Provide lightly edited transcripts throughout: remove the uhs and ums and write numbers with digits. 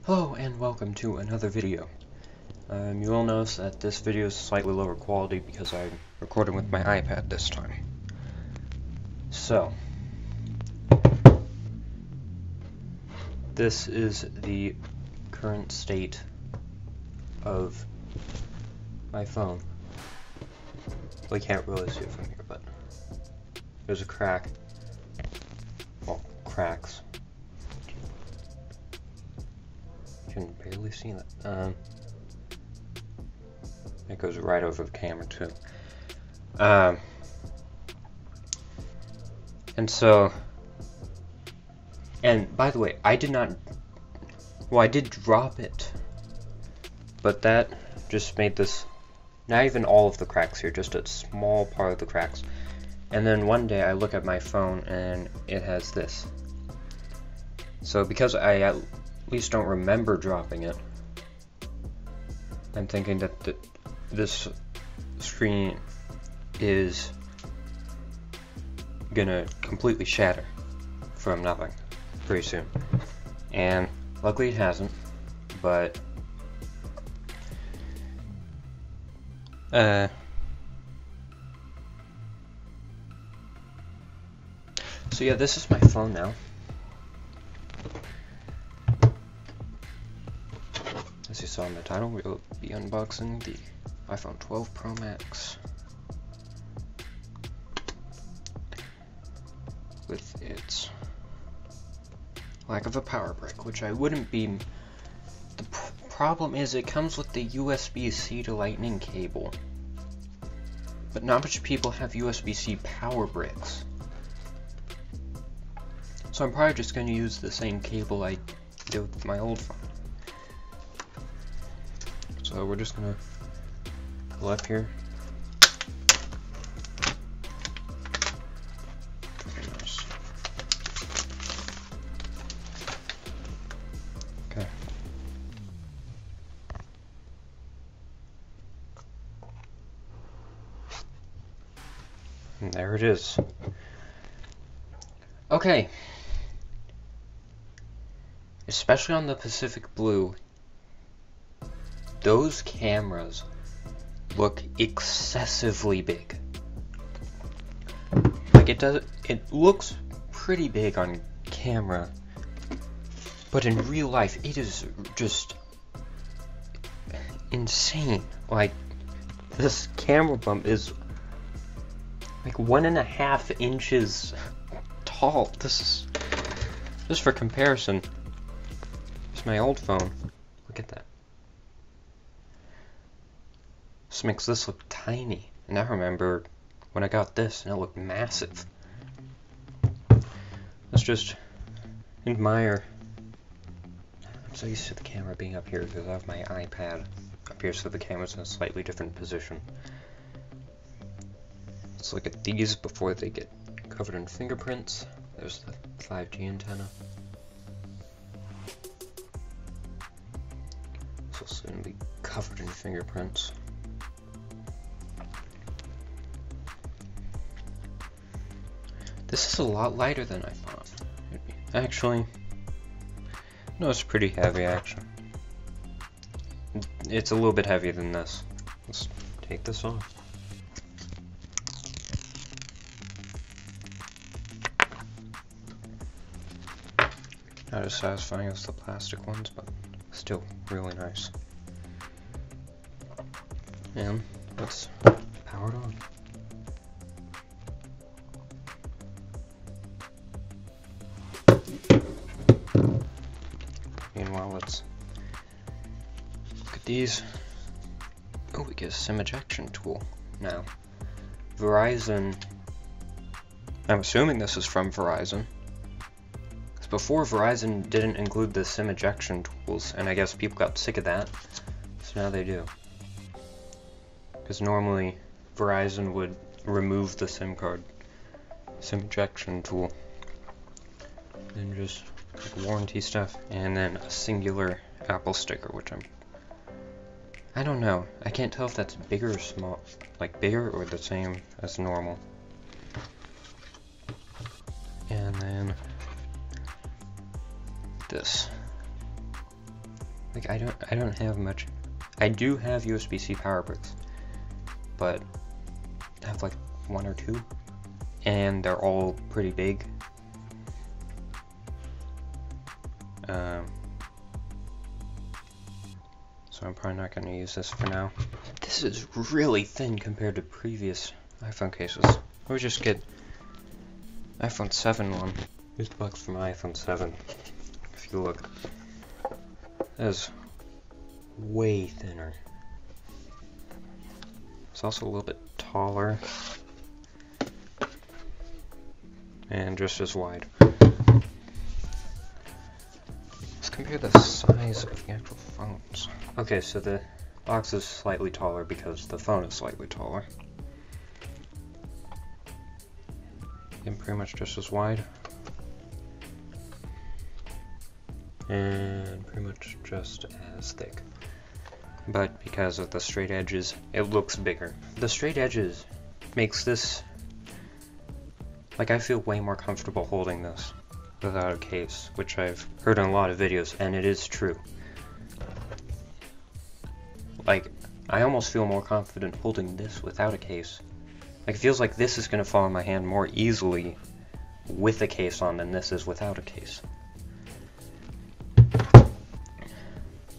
Hello and welcome to another video. You will notice that this video is slightly lower quality because I'm recording with my iPad this time. So, this is the current state of my phone. Well, you can't really see it from here, but there's a crack. Well, cracks. You can barely see that. It goes right over the camera too. And by the way, I did drop it, but that just made this, not even all of the cracks here, just a small part of the cracks. And then one day I look at my phone and it has this. So because I at least don't remember dropping it, I'm thinking that this screen is gonna completely shatter from nothing pretty soon. And luckily it hasn't, but so yeah, this is my phone now. As you saw in the title, we'll be unboxing the iPhone 12 Pro Max with its lack of a power brick, which I wouldn't be. The problem is it comes with the USB-C to Lightning cable, but not much people have USB-C power bricks. So I'm probably just going to use the same cable I did with my old phone. So we're just going to go up here. Very nice. Okay. And there it is. Okay. Especially on the Pacific Blue, those cameras look excessively big. Like it looks pretty big on camera, but in real life it is just insane. Like, this camera bump is like 1.5 inches tall. This is just for comparison. It's my old phone. Look at that. This makes this look tiny, and I remember when I got this and it looked massive. Let's just admire. I'm so used to the camera being up here because I have my iPad up here, so the camera's in a slightly different position. Let's look at these before they get covered in fingerprints. There's the 5G antenna. This will soon be covered in fingerprints. This is a lot lighter than I thought it'd be. Actually, no, it's pretty heavy actually. It's a little bit heavier than this. Let's take this off. Not as satisfying as the plastic ones, but still really nice. And let's power it on. Meanwhile, let's look at these. Oh, we get a SIM ejection tool now. Verizon, I'm assuming this is from Verizon. Because before, Verizon didn't include the SIM ejection tools, and I guess people got sick of that, so now they do. Because normally, Verizon would remove the SIM ejection tool, and just like warranty stuff, and then a singular Apple sticker, which I don't know. I can't tell if that's bigger or small, like bigger or the same as normal. And then this. Like, I don't have much. I do have USB-C power bricks, but I have like 1 or 2, and they're all pretty big. So I'm probably not going to use this for now. This is really thin compared to previous iPhone cases. I would just get iPhone 7 one. Here's the box for my iPhone 7. If you look, that is way thinner. It's also a little bit taller and just as wide. Let's compare the size of the actual phones. Okay, so the box is slightly taller because the phone is slightly taller. And pretty much just as wide. And pretty much just as thick. But because of the straight edges, it looks bigger. The straight edges makes this, like, I feel way more comfortable holding this without a case, which I've heard in a lot of videos, and it is true. Like, I almost feel more confident holding this without a case. Like, it feels like this is going to fall in my hand more easily with a case on than this is without a case.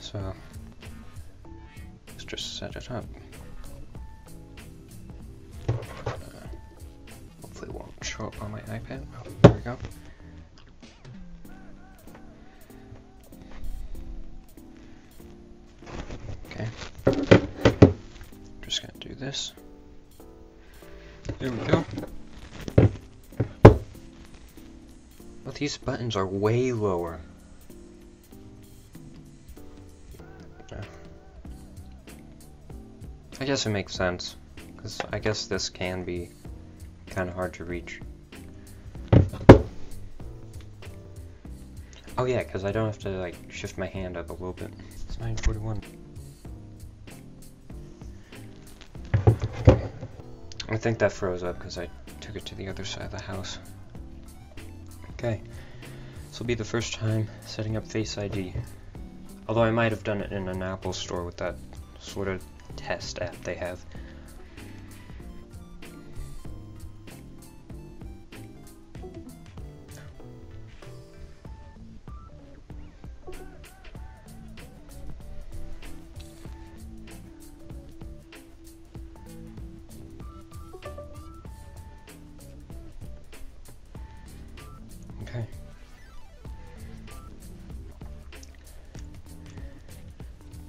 So, let's just set it up. Hopefully it won't show up on my iPad. Oh, there we go. Okay. Just gonna do this. There we go. Well, these buttons are way lower. I guess it makes sense, because I guess this can be kind of hard to reach. Oh yeah, because I don't have to like shift my hand up a little bit. It's 9:41. Okay. I think that froze up because I took it to the other side of the house. Okay, this will be the first time setting up Face ID. Although I might have done it in an Apple store with that sort of test app they have. Okay.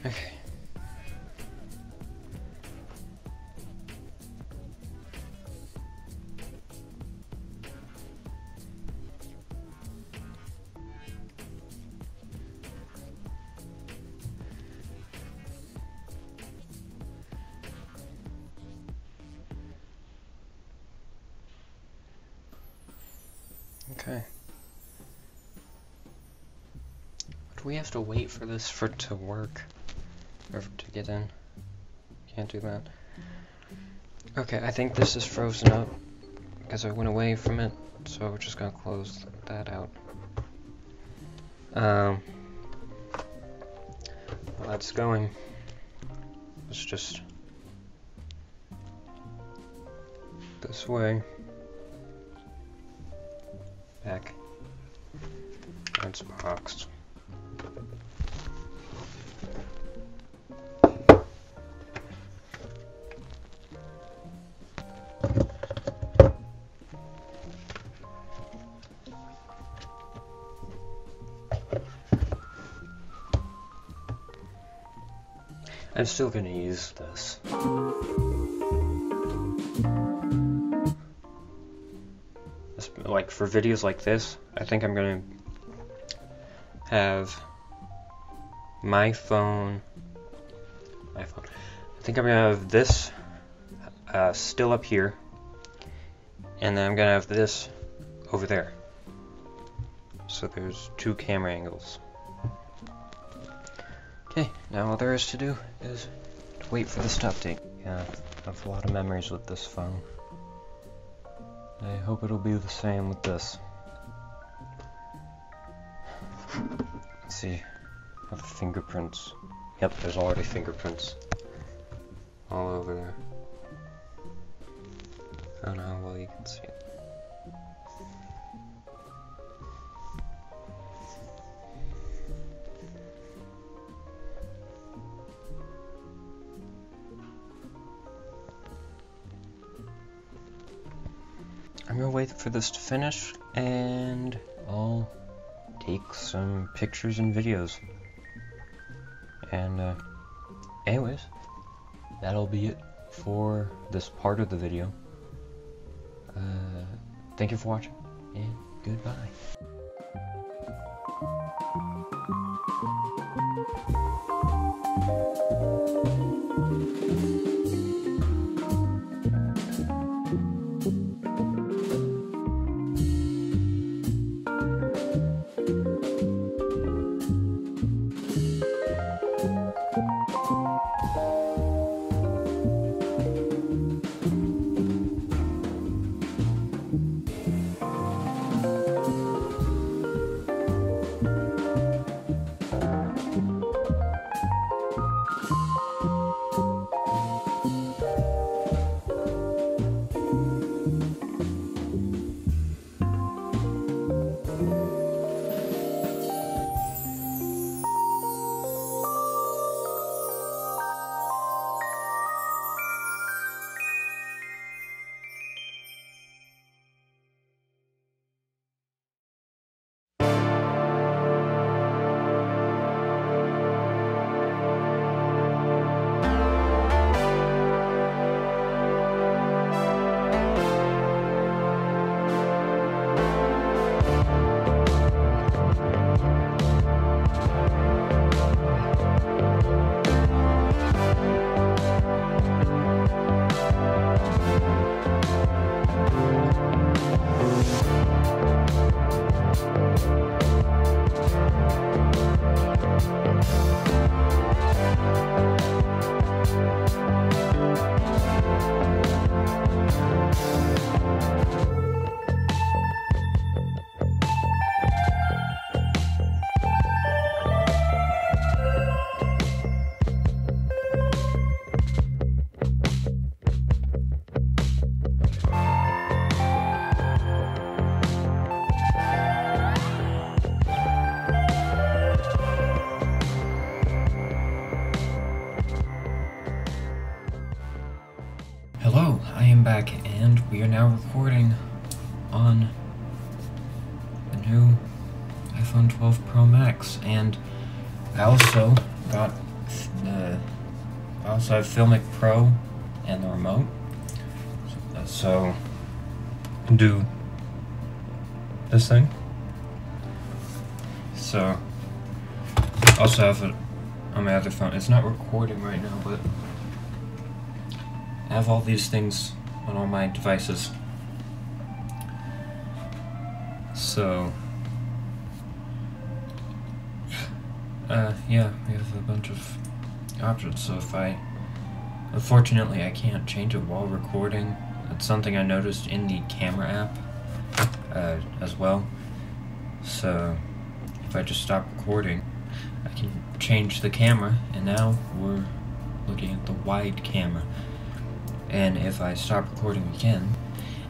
Okay. Okay. Do we have to wait for this for it to work? Or to get in? Can't do that. Okay, I think this is frozen up because I went away from it, so we're just gonna close that out. Well, that's going. Let's just this way. Back. It's boxed. I'm still gonna use this. Like for videos like this, I think I'm gonna have my phone. I think I'm gonna have this still up here, and then I'm gonna have this over there. So there's 2 camera angles. Okay, now all there is to do is to wait for this to update. Yeah, I have a lot of memories with this phone. I hope it'll be the same with this. Let's see. of fingerprints. Yep, there's already fingerprints all over there. I don't know how well you can see it. I'm gonna wait for this to finish, and I'll take some pictures and videos. And anyways, that'll be it for this part of the video. Thank you for watching, and goodbye. Hello, I am back, and we are now recording on the new iPhone 12 Pro Max, and I also got I also have Filmic Pro and the remote, so I can do this thing. So I also have it on my other phone. It's not recording right now, but I have all these things on all my devices. So, yeah, we have a bunch of options. So unfortunately I can't change it while recording. That's something I noticed in the camera app, as well. So, if I just stop recording, I can change the camera, and now we're looking at the wide camera. And if I stop recording again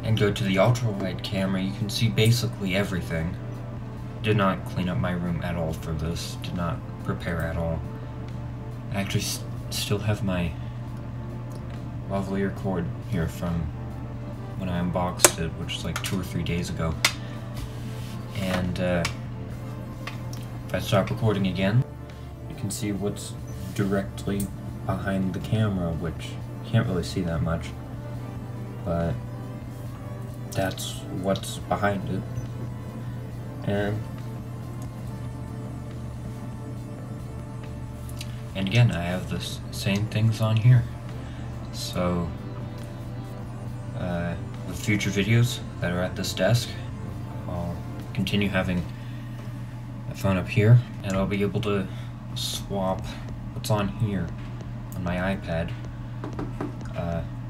and go to the ultra-wide camera, you can see basically everything. Did not clean up my room at all for this, did not prepare at all. I actually still have my lavalier cord here from when I unboxed it, which was like 2 or 3 days ago. And if I stop recording again, you can see what's directly behind the camera, which you can't really see that much, but that's what's behind it. And again, I have the same things on here. So with future videos that are at this desk, I'll continue having my phone up here, and I'll be able to swap what's on here on my iPad,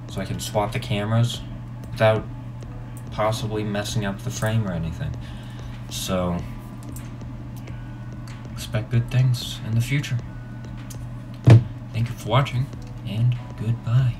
so I can swap the cameras without possibly messing up the frame or anything. So expect good things in the future. Thank you for watching, and goodbye.